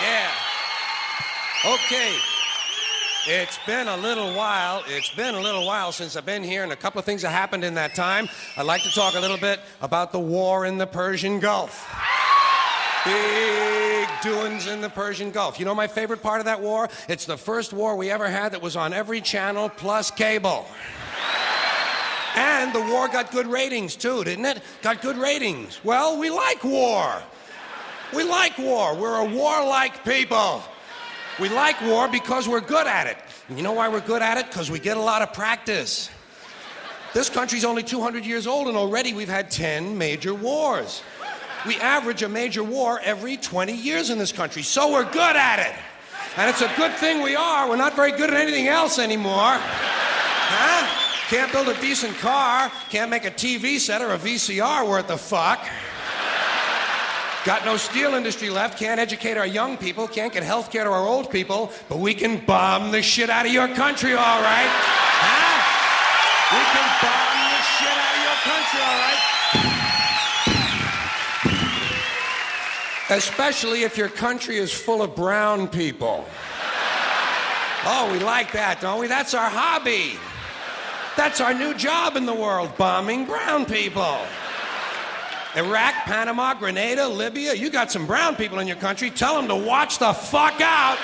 Yeah. Okay. It's been a little while. It's been a little while since I've been here, and a couple of things have happened in that time. I'd like to talk a little bit about the war in the Persian Gulf. Big doings in the Persian Gulf. You know my favorite part of that war? It's the first war we ever had that was on every channel plus cable. And the war got good ratings, too, didn't it? Got good ratings. Well, we like war. We like war. We're a warlike people. We like war because we're good at it. And you know why we're good at it? Because we get a lot of practice. This country's only 200 years old, and already we've had 10 major wars. We average a major war every 20 years in this country, so we're good at it. And it's a good thing we are. We're not very good at anything else anymore. Huh? Can't build a decent car, can't make a TV set or a VCR worth the fuck. Got no steel industry left, can't educate our young people, can't get health care to our old people, but we can bomb the shit out of your country, all right? Huh? We can bomb the shit out of your country, all right? Especially if your country is full of brown people. Oh, we like that, don't we? That's our hobby. That's our new job in the world, bombing brown people. Iraq, Panama, Grenada, Libya, you got some brown people in your country. Tell them to watch the fuck out,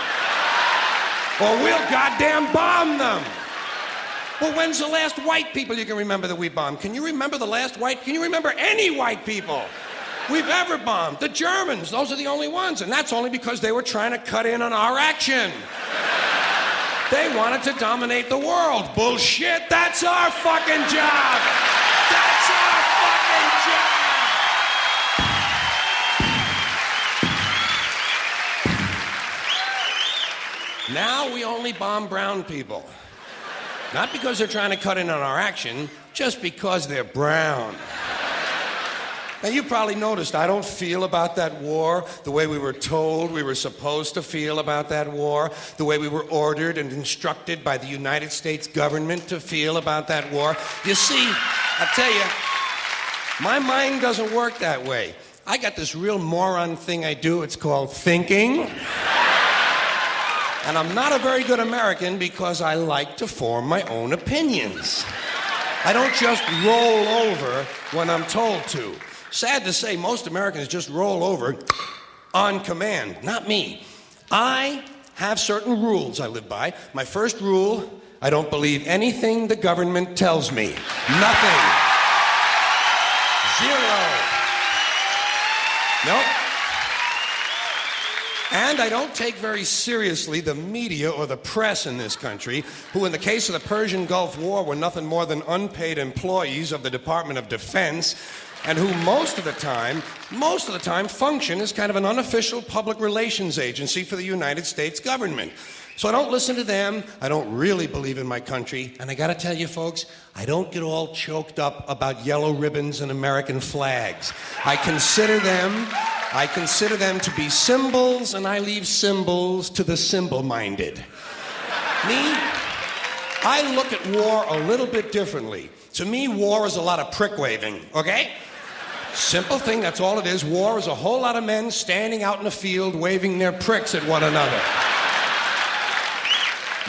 or we'll goddamn bomb them. Well, when's the last white people you can remember that we bombed? Can you remember the last can you remember any white people we've ever bombed? The Germans, those are the only ones, and that's only because they were trying to cut in on our action. They wanted to dominate the world. Bullshit, that's our fucking job. That's our fucking job. Now we only bomb brown people. Not because they're trying to cut in on our action, just because they're brown. Now, you probably noticed I don't feel about that war the way we were told we were supposed to feel about that war, the way we were ordered and instructed by the United States government to feel about that war. You see, I tell you, my mind doesn't work that way. I got this real moron thing I do. It's called thinking. And I'm not a very good American because I like to form my own opinions. I don't just roll over when I'm told to. Sad to say, most Americans just roll over on command. Not me. I have certain rules I live by. My first rule, I don't believe anything the government tells me. Nothing. Zero. Nope. And I don't take very seriously the media or the press in this country, who in the case of the Persian Gulf War were nothing more than unpaid employees of the Department of Defense, and who most of the time function as kind of an unofficial public relations agency for the United States government. So I don't listen to them, I don't really believe in my country, and I gotta tell you folks, I don't get all choked up about yellow ribbons and American flags. I consider them to be symbols, and I leave symbols to the symbol-minded. Me, I look at war a little bit differently. To me, war is a lot of prick-waving, okay? Simple thing, that's all it is. War is a whole lot of men standing out in the field waving their pricks at one another.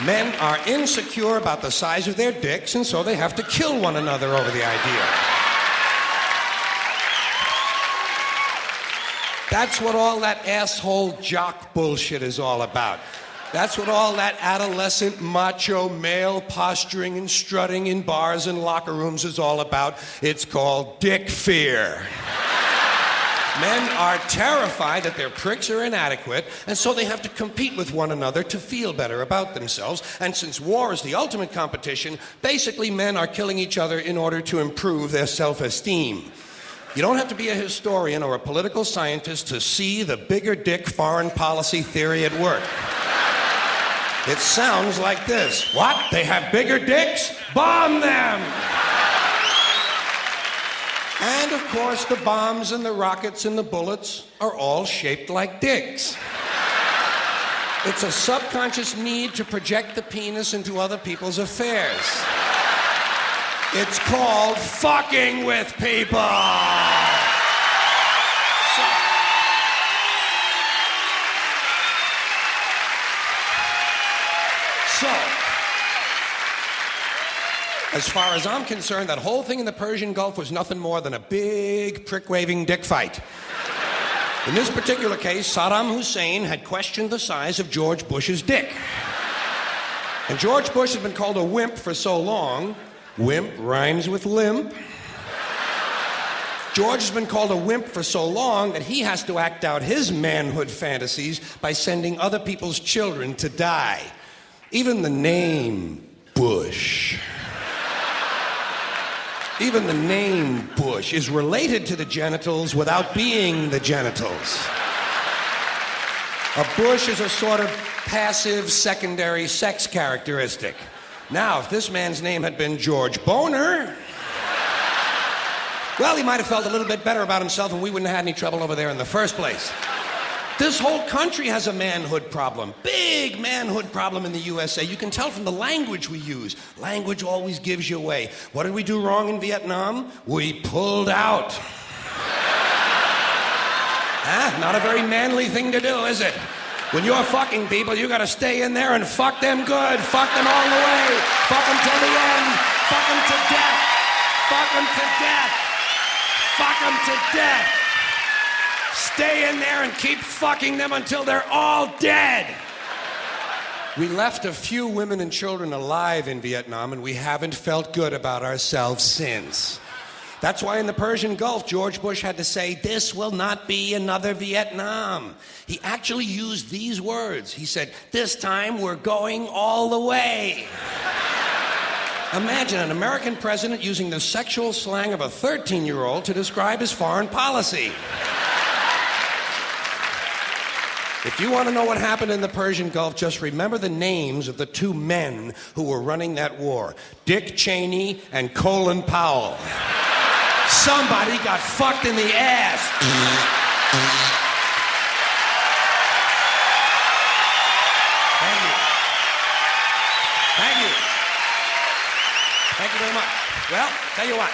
Men are insecure about the size of their dicks, and so they have to kill one another over the idea. That's what all that asshole jock bullshit is all about. That's what all that adolescent macho male posturing and strutting in bars and locker rooms is all about. It's called dick fear. Men are terrified that their pricks are inadequate, and so they have to compete with one another to feel better about themselves. And since war is the ultimate competition, basically men are killing each other in order to improve their self-esteem. You don't have to be a historian or a political scientist to see the bigger dick foreign policy theory at work. It sounds like this. What? They have bigger dicks? Bomb them! And of course, the bombs and the rockets and the bullets are all shaped like dicks. It's a subconscious need to project the penis into other people's affairs. It's called fucking with people. So, as far as I'm concerned, that whole thing in the Persian Gulf was nothing more than a big prick-waving dick fight. In this particular case, Saddam Hussein had questioned the size of George Bush's dick. And George Bush had been called a wimp for so long. Wimp rhymes with limp. George has been called a wimp for so long that he has to act out his manhood fantasies by sending other people's children to die. Even the name Bush. Even the name Bush is related to the genitals without being the genitals. A bush is a sort of passive secondary sex characteristic. Now, if this man's name had been George Boner, well, he might have felt a little bit better about himself and we wouldn't have had any trouble over there in the first place. This whole country has a manhood problem. Big manhood problem in the USA. You can tell from the language we use. Language always gives you away. What did we do wrong in Vietnam? We pulled out. Not a very manly thing to do, is it? When you're fucking people, you gotta stay in there and fuck them good. Fuck them all the way. Fuck them till the end. Fuck them to death. Fuck them to death. Fuck them to death. Stay in there and keep fucking them until they're all dead. We left a few women and children alive in Vietnam, and we haven't felt good about ourselves since. That's why in the Persian Gulf, George Bush had to say, "This will not be another Vietnam." He actually used these words. He said, "This time we're going all the way." Imagine an American president using the sexual slang of a 13-year-old to describe his foreign policy. If you want to know what happened in the Persian Gulf, just remember the names of the two men who were running that war. Dick Cheney and Colin Powell. Somebody got fucked in the ass. Thank you. Thank you. Thank you very much. Well, tell you what.